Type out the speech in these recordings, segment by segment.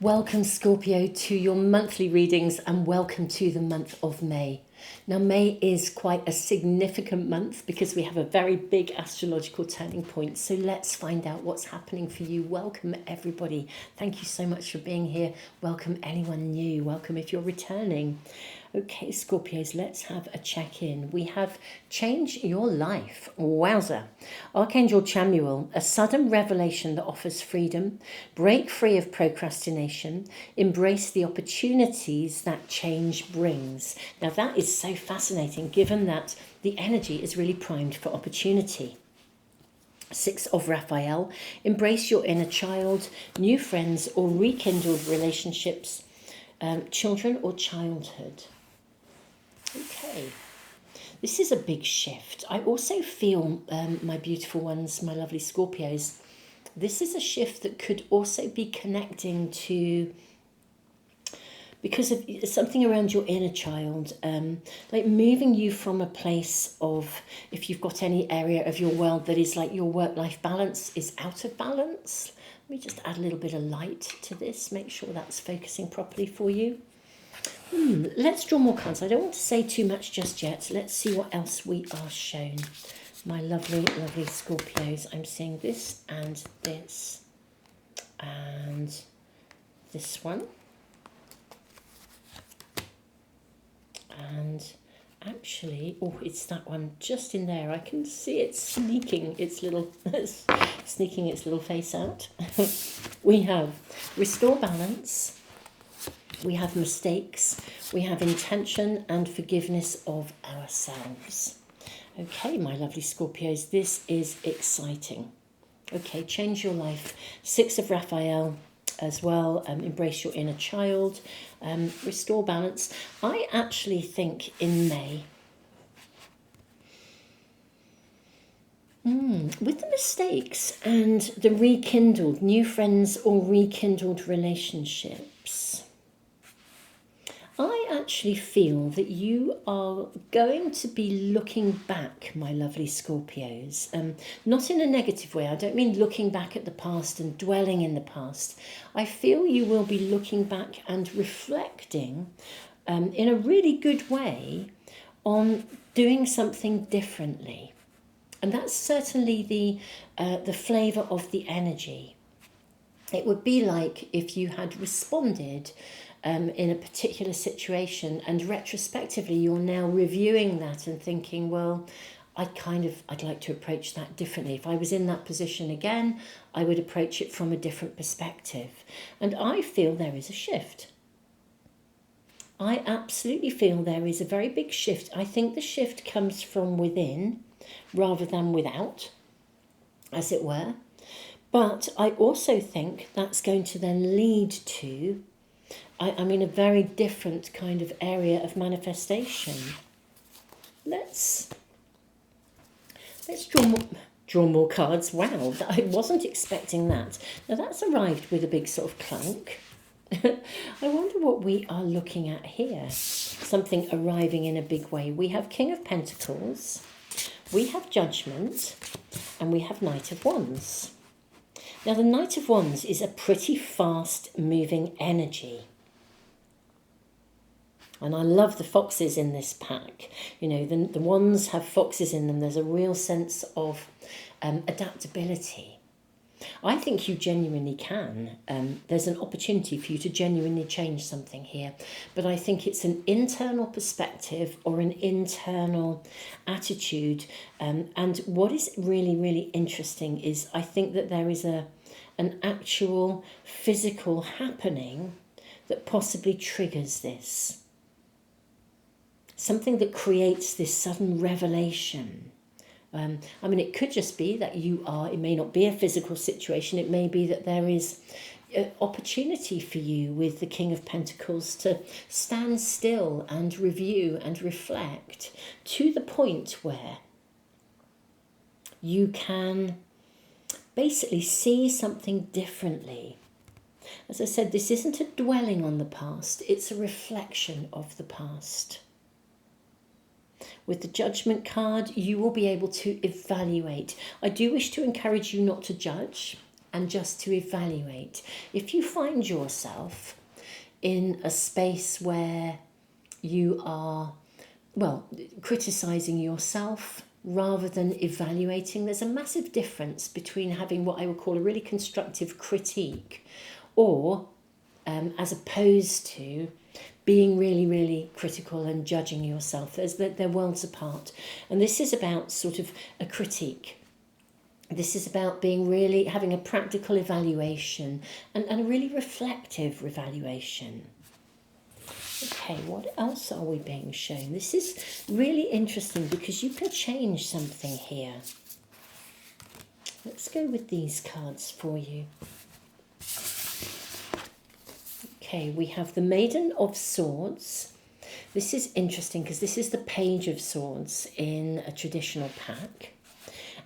Welcome, Scorpio, to your monthly readings and welcome to the month of May. Now, May is quite a significant month because we have a very big astrological turning point. So let's find out what's happening for you. Welcome, everybody. Thank you so much for being here. Welcome, anyone new. Welcome if you're returning. Okay, Scorpios, let's have a check-in. We have Change Your Life. Wowza. Archangel Chamuel, a sudden revelation that offers freedom. Break free of procrastination. Embrace the opportunities that change brings. Now that is so fascinating given that the energy is really primed for opportunity. Six of Raphael, embrace your inner child, new friends or rekindled relationships, children or childhood. Okay, this is a big shift. I also feel, my beautiful ones, my lovely Scorpios, this is a shift that could also be connecting to, because of something around your inner child, like moving you from a place of, if you've got any area of your world that is like your work-life balance is out of balance. Let me just add a little bit of light to this, make sure that's focusing properly for you. Let's draw more cards. I don't want to say too much just yet. Let's see what else we are shown. My lovely, lovely Scorpios. I'm seeing this and this and this one. And actually, oh, it's that one just in there. I can see it sneaking its little face out. We have restore balance. We have mistakes, we have intention and forgiveness of ourselves. Okay, my lovely Scorpios, this is exciting. Okay, change your life. Six of Raphael as well, embrace your inner child, restore balance. I actually think in May, with the mistakes and the rekindled new friends or rekindled relationships, I actually feel that you are going to be looking back, my lovely Scorpios, not in a negative way. I don't mean looking back at the past and dwelling in the past. I feel you will be looking back and reflecting in a really good way on doing something differently. And that's certainly the flavour of the energy. It would be like if you had responded in a particular situation and retrospectively you're now reviewing that and thinking, well, I'd like to approach that differently. If I was in that position again, I would approach it from a different perspective. And I feel there is a shift. I absolutely feel there is a very big shift. I think the shift comes from within rather than without, as it were. But I also think that's going to then lead to, I mean, a very different kind of area of manifestation. Let's draw more cards. Wow, I wasn't expecting that. Now that's arrived with a big sort of clunk. I wonder what we are looking at here. Something arriving in a big way. We have King of Pentacles, we have Judgment, and we have Knight of Wands. Now the Knight of Wands is a pretty fast moving energy. And I love the foxes in this pack. You know, the wands have foxes in them. There's a real sense of adaptability. I think you genuinely can. There's an opportunity for you to genuinely change something here. But I think it's an internal perspective or an internal attitude. And what is really, really interesting is I think that there is an actual physical happening that possibly triggers this. Something that creates this sudden revelation. I mean, it could just be that it may not be a physical situation. It may be that there is opportunity for you with the King of Pentacles to stand still and review and reflect to the point where you can basically see something differently. As I said, this isn't a dwelling on the past. It's a reflection of the past. With the Judgment card, you will be able to evaluate. I do wish to encourage you not to judge. and just to evaluate. If you find yourself in a space where you are, well, criticizing yourself rather than evaluating, there's a massive difference between having what I would call a really constructive critique or as opposed to being really, really critical and judging yourself. They're worlds apart. And this is about sort of a critique. This is about being really, having a practical evaluation and a really reflective evaluation. Okay, what else are we being shown? This is really interesting because you can change something here. Let's go with these cards for you. Okay, we have the Maiden of Swords. This is interesting because this is the Page of Swords in a traditional pack.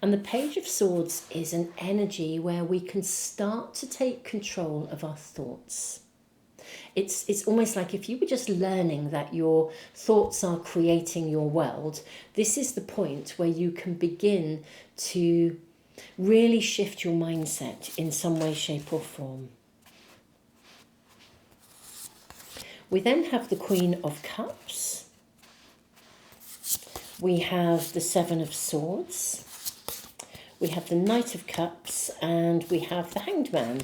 And the Page of Swords is an energy where we can start to take control of our thoughts. It's almost like if you were just learning that your thoughts are creating your world, this is the point where you can begin to really shift your mindset in some way, shape or form. We then have the Queen of Cups. We have the Seven of Swords. We have the Knight of Cups and we have the Hanged Man.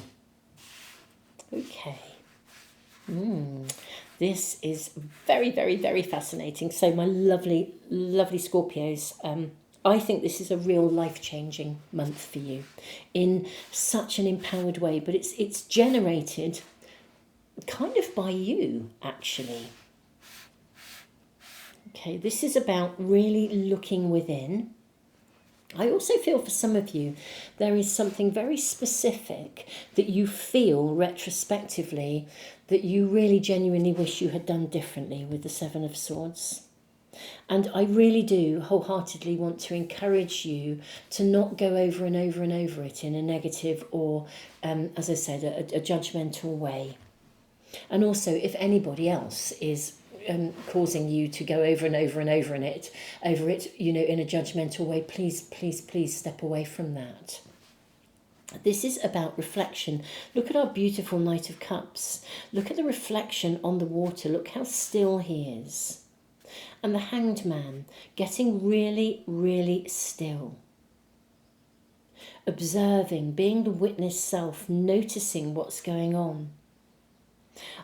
Okay. This is very, very, very fascinating. So my lovely, lovely Scorpios, I think this is a real life-changing month for you in such an empowered way, but it's generated kind of by you, actually. Okay, this is about really looking within. I also feel for some of you, there is something very specific that you feel retrospectively that you really genuinely wish you had done differently with the Seven of Swords. And I really do wholeheartedly want to encourage you to not go over and over and over it in a negative or, as I said, a judgmental way. And also, if anybody else is causing you to go over and over and over it, in a judgmental way, please step away from that. This is about reflection. Look at our beautiful Knight of Cups. Look at the reflection on the water. Look how still he is. And the Hanged Man, getting really, really still. Observing, being the witness self, noticing what's going on.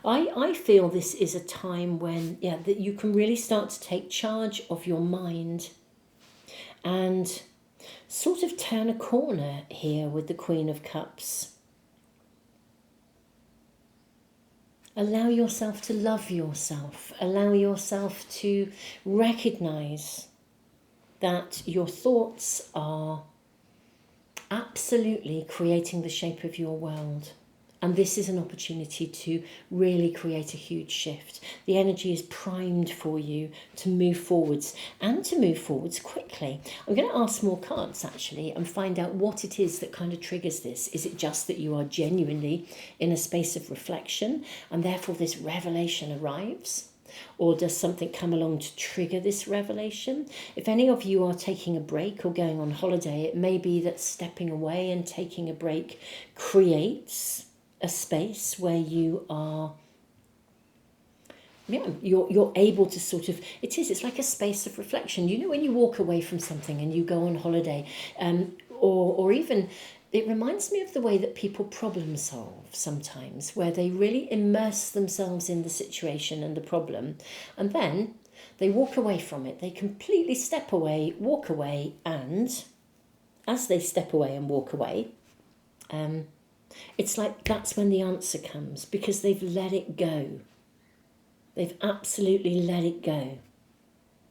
I feel this is a time when, that you can really start to take charge of your mind and sort of turn a corner here with the Queen of Cups. Allow yourself to love yourself. Allow yourself to recognise that your thoughts are absolutely creating the shape of your world. And this is an opportunity to really create a huge shift. The energy is primed for you to move forwards and to move forwards quickly. I'm going to ask more cards actually and find out what it is that kind of triggers this. Is it just that you are genuinely in a space of reflection and therefore this revelation arrives? Or does something come along to trigger this revelation? If any of you are taking a break or going on holiday, it may be that stepping away and taking a break creates a space where you are, you're able to sort of, it's like a space of reflection. You know, when you walk away from something and you go on holiday, or even, it reminds me of the way that people problem solve sometimes, where they really immerse themselves in the situation and the problem, and then they walk away from it. They completely step away, walk away, and as they step away and walk away, it's like that's when the answer comes, because they've let it go. They've absolutely let it go.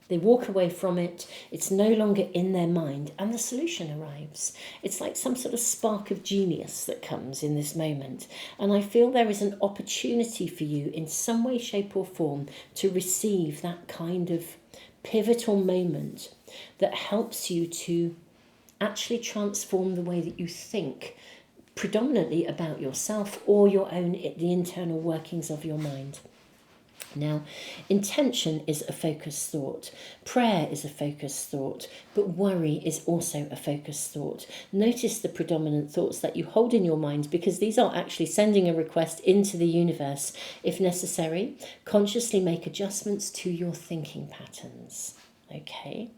They walk away from it, it's no longer in their mind, and the solution arrives. It's like some sort of spark of genius that comes in this moment. And I feel there is an opportunity for you in some way, shape or form to receive that kind of pivotal moment that helps you to actually transform the way that you think, predominantly about yourself or your own, the internal workings of your mind. Now, intention is a focused thought, prayer is a focused thought, but worry is also a focused thought. Notice the predominant thoughts that you hold in your mind, because these are actually sending a request into the universe. If necessary, consciously make adjustments to your thinking patterns. Okay?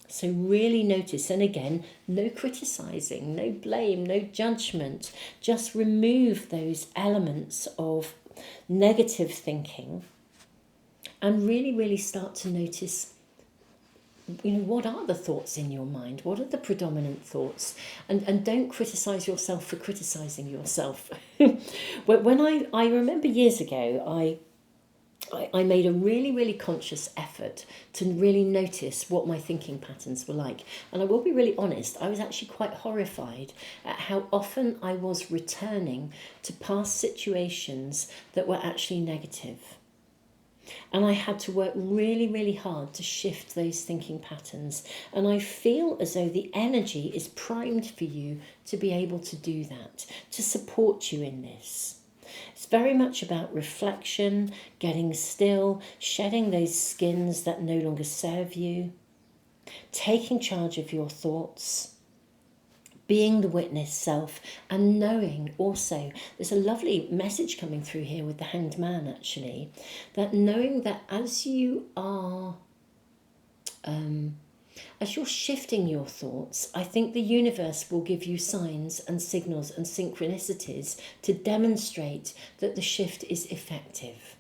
So really notice, and again, no criticizing, no blame, no judgment. Just remove those elements of negative thinking and really start to notice, what are the thoughts in your mind? What are the predominant thoughts? And don't criticize yourself for criticizing yourself. When I remember years ago, I made a really conscious effort to really notice what my thinking patterns were like. And I will be really honest, I was actually quite horrified at how often I was returning to past situations that were actually negative. And I had to work really hard to shift those thinking patterns. And I feel as though the energy is primed for you to be able to do that, to support you in this. It's very much about reflection, getting still, shedding those skins that no longer serve you, taking charge of your thoughts, being the witness self, and knowing also, there's a lovely message coming through here with the Hanged Man actually, that knowing that as you are, as you're shifting your thoughts, I think the universe will give you signs and signals and synchronicities to demonstrate that the shift is effective,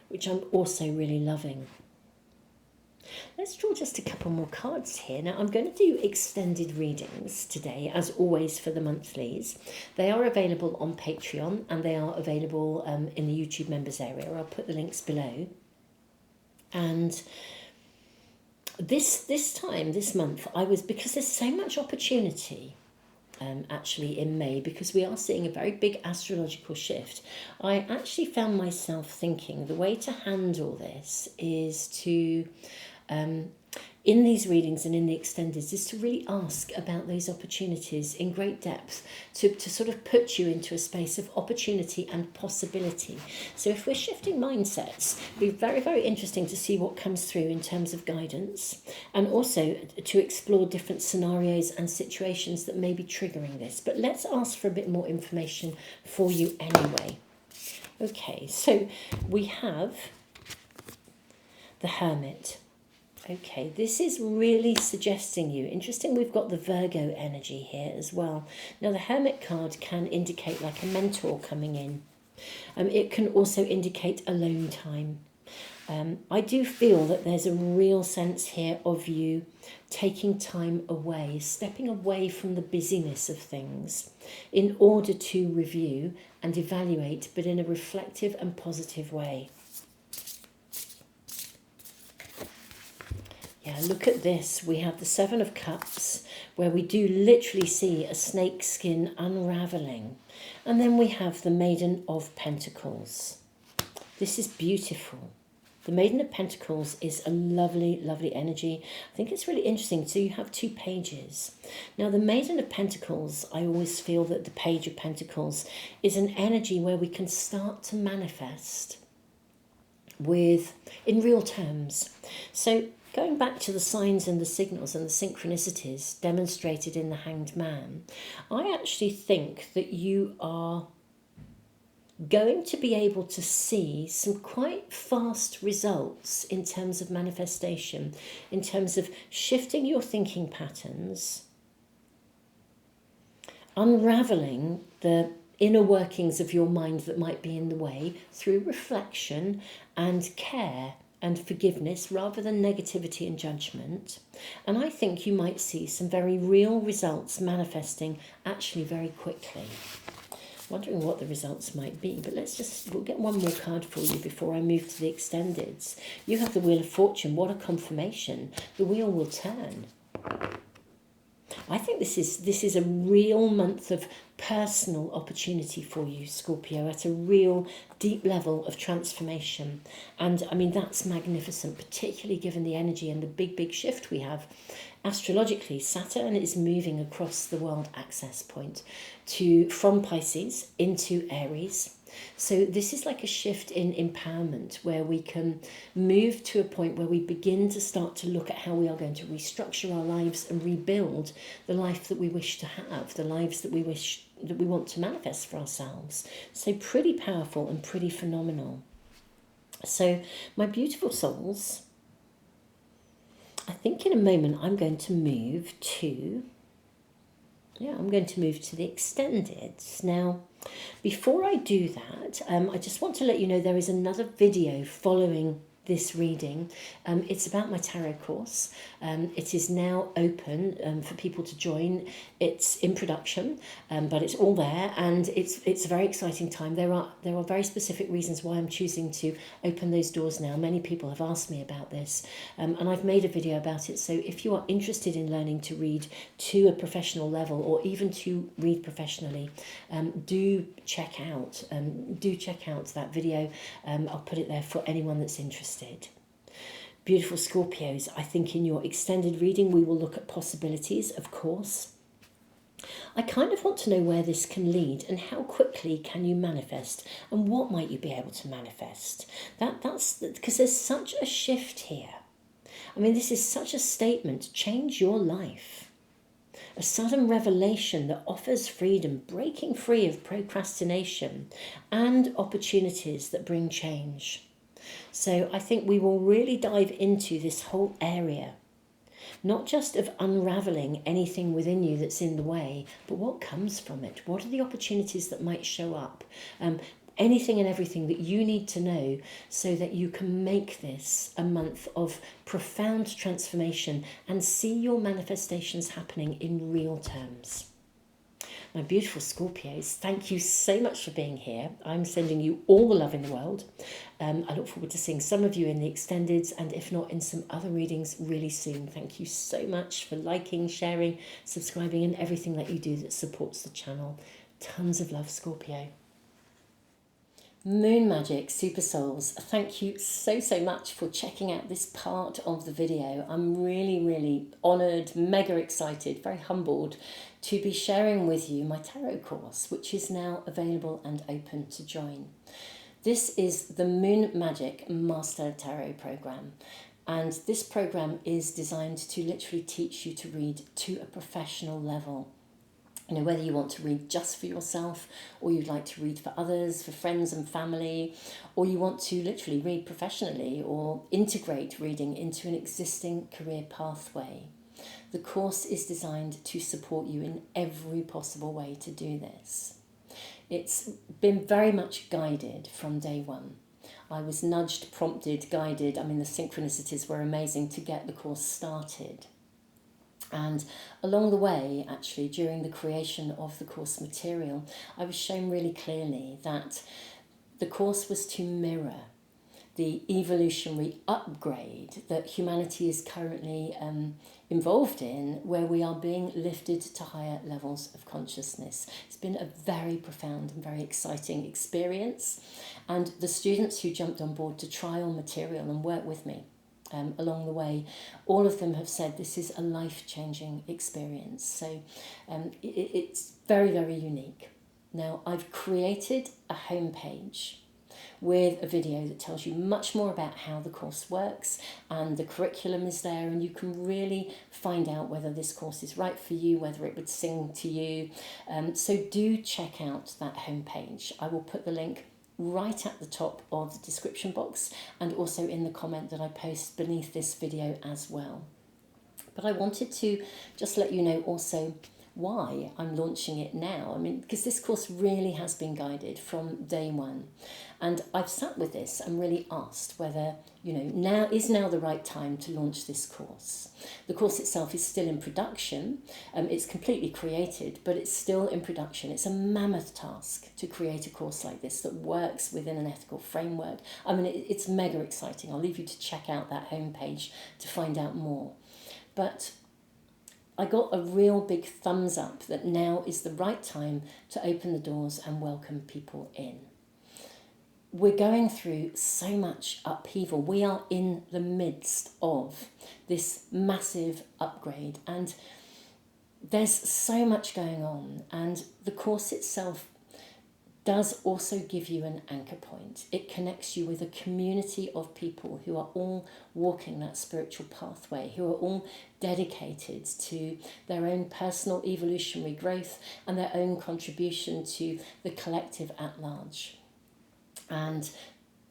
which I'm also really loving. Let's draw just a couple more cards here. Now, I'm going to do extended readings today, as always, for the monthlies. They are available on Patreon and they are available in the YouTube members area. I'll put the links below. And this month, because there's so much opportunity actually in May, because we are seeing a very big astrological shift, I actually found myself thinking the way to handle this is to, in these readings and in the extendeds, is to really ask about those opportunities in great depth, to sort of put you into a space of opportunity and possibility. So if we're shifting mindsets, it'll be very interesting to see what comes through in terms of guidance, and also to explore different scenarios and situations that may be triggering this. But let's ask for a bit more information for you anyway. Okay, so we have the Hermit. Okay, this is really suggesting you. Interesting, we've got the Virgo energy here as well. Now, the Hermit card can indicate like a mentor coming in. It can also indicate alone time. I do feel that there's a real sense here of you taking time away, stepping away from the busyness of things in order to review and evaluate, but in a reflective and positive way. Yeah, look at this. We have the Seven of Cups, where we do literally see a snake skin unraveling. And then we have the Maiden of Pentacles. This is beautiful. The Maiden of Pentacles is a lovely energy. I think it's really interesting. So you have two pages. Now, the Maiden of Pentacles, I always feel that the Page of Pentacles is an energy where we can start to manifest in real terms. So going back to the signs and the signals and the synchronicities demonstrated in the Hanged Man, I actually think that you are going to be able to see some quite fast results in terms of manifestation, in terms of shifting your thinking patterns, unraveling the inner workings of your mind that might be in the way through reflection and care and forgiveness rather than negativity and judgment. And I think you might see some very real results manifesting actually very quickly. Wondering what the results might be, but we'll get one more card for you before I move to the extendeds. You have the Wheel of Fortune. What a confirmation. The wheel will turn. I think this is a real month of personal opportunity for you, Scorpio, at a real deep level of transformation. And I mean, that's magnificent, particularly given the energy and the big shift we have. Astrologically, Saturn is moving across the world axis point from Pisces into Aries. So this is like a shift in empowerment where we can move to a point where we begin to start to look at how we are going to restructure our lives and rebuild the life that we wish to have, the lives that we want to manifest for ourselves. So pretty powerful and pretty phenomenal. So my beautiful souls, I think in a moment I'm going to move to the extendeds. Now, before I do that, I just want to let you know there is another video following this reading. It's about my tarot course. It is now open for people to join. It's in production, but it's all there, and it's a very exciting time. There are very specific reasons why I'm choosing to open those doors now. Many people have asked me about this, and I've made a video about it. So if you are interested in learning to read to a professional level, or even to read professionally, do check out that video. I'll put it there for anyone that's interested. Beautiful Scorpios, I think in your extended reading we will look at possibilities, of course. I kind of want to know where this can lead and how quickly can you manifest and what might you be able to manifest. That's because there's such a shift here. I mean, this is such a statement. Change your life. A sudden revelation that offers freedom, breaking free of procrastination and opportunities that bring change. So I think we will really dive into this whole area, not just of unraveling anything within you that's in the way, but what comes from it. What are the opportunities that might show up? Anything and everything that you need to know so that you can make this a month of profound transformation and see your manifestations happening in real terms. My beautiful Scorpios, thank you so much for being here. I'm sending you all the love in the world. I look forward to seeing some of you in the extendeds, and if not, in some other readings really soon. Thank you so much for liking, sharing, subscribing, and everything that you do that supports the channel. Tons of love, Scorpio. Moon Magic Super Souls, thank you so much for checking out this part of the video. I'm really honoured, mega excited, very humbled to be sharing with you my tarot course, which is now available and open to join. This is the Moon Magic Master Tarot program, and this program is designed to literally teach you to read to a professional level. You know, whether you want to read just for yourself, or you'd like to read for others, for friends and family, or you want to literally read professionally or integrate reading into an existing career pathway. The course is designed to support you in every possible way to do this. It's been very much guided from day one. I was nudged, prompted, guided. I mean, the synchronicities were amazing to get the course started. And along the way, actually, during the creation of the course material, I was shown really clearly that the course was to mirror the evolutionary upgrade that humanity is currently involved in, where we are being lifted to higher levels of consciousness. It's been a very profound and very exciting experience. And the students who jumped on board to trial material and work with me along the way, all of them have said this is a life-changing experience. So it's very unique. Now, I've created a homepage with a video that tells you much more about how the course works, and the curriculum is there, and you can really find out whether this course is right for you, whether it would sing to you. So do check out that homepage. I will put the link right at the top of the description box, and also in the comment that I post beneath this video as well. But I wanted to just let you know also why I'm launching it now. I mean, because this course really has been guided from day one. And I've sat with this and really asked whether, now is the right time to launch this course. The course itself is still in production. It's completely created, but it's still in production. It's a mammoth task to create a course like this that works within an ethical framework. I mean, it's mega exciting. I'll leave you to check out that homepage to find out more. But I got a real big thumbs up that now is the right time to open the doors and welcome people in. We're going through so much upheaval. We are in the midst of this massive upgrade, and there's so much going on, and the course itself does also give you an anchor point. It connects you with a community of people who are all walking that spiritual pathway, who are all dedicated to their own personal evolutionary growth and their own contribution to the collective at large. And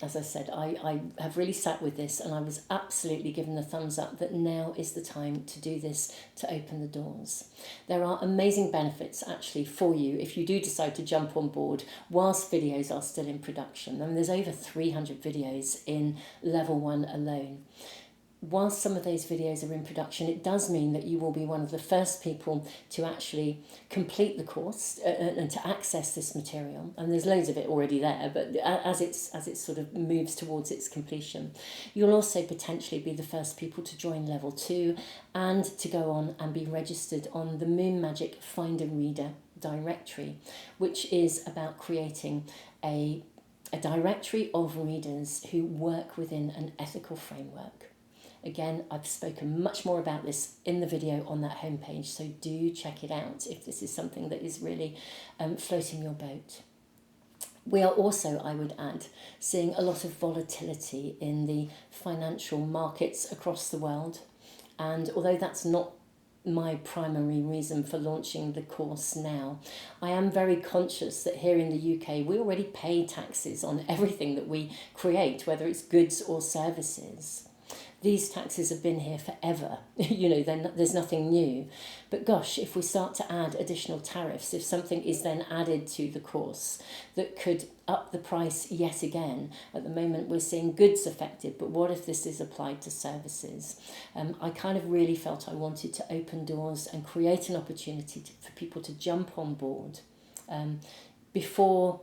as I said, I have really sat with this, and I was absolutely given the thumbs up that now is the time to do this, to open the doors. There are amazing benefits actually for you if you do decide to jump on board whilst videos are still in production. I mean, there's over 300 videos in level 1 alone. Whilst some of those videos are in production, it does mean that you will be one of the first people to actually complete the course and to access this material. And there's loads of it already there, but as it sort of moves towards its completion, you'll also potentially be the first people to join level 2 and to go on and be registered on the Moon Magic Finder Reader directory, which is about creating a directory of readers who work within an ethical framework. Again, I've spoken much more about this in the video on that homepage, so do check it out if this is something that is really floating your boat. We are also, I would add, seeing a lot of volatility in the financial markets across the world. And although that's not my primary reason for launching the course now, I am very conscious that here in the UK we already pay taxes on everything that we create, whether it's goods or services. These taxes have been here forever, there's nothing new. But gosh, if we start to add additional tariffs, if something is then added to the course that could up the price yet again, at the moment we're seeing goods affected, but what if this is applied to services? I kind of really felt I wanted to open doors and create an opportunity for people to jump on board before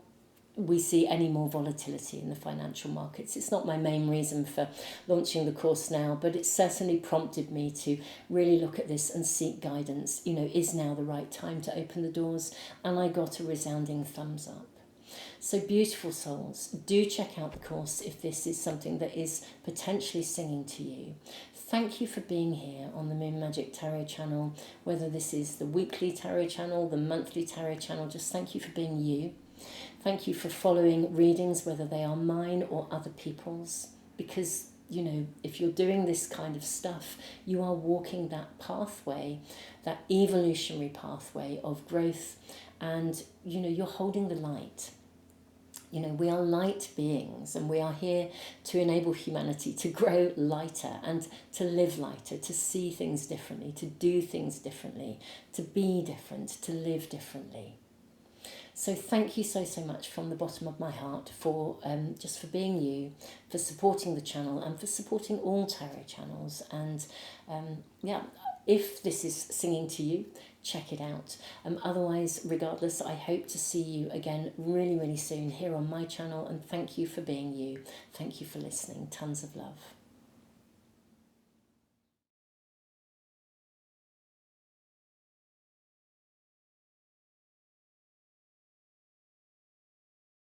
we see any more volatility in the financial markets. It's not my main reason for launching the course now, but it certainly prompted me to really look at this and seek guidance. Is now the right time to open the doors? And I got a resounding thumbs up. So beautiful souls, do check out the course if this is something that is potentially singing to you. Thank you for being here on the Moon Magic Tarot channel, whether this is the weekly tarot channel, the monthly tarot channel, just thank you for being you. Thank you for following readings, whether they are mine or other people's, because, if you're doing this kind of stuff, you are walking that pathway, that evolutionary pathway of growth, and, you're holding the light. We are light beings, and we are here to enable humanity to grow lighter and to live lighter, to see things differently, to do things differently, to be different, to live differently. So thank you so much from the bottom of my heart for just for being you, for supporting the channel and for supporting all tarot channels. And if this is singing to you, check it out. Otherwise, regardless, I hope to see you again really, really soon here on my channel. And thank you for being you. Thank you for listening. Tons of love.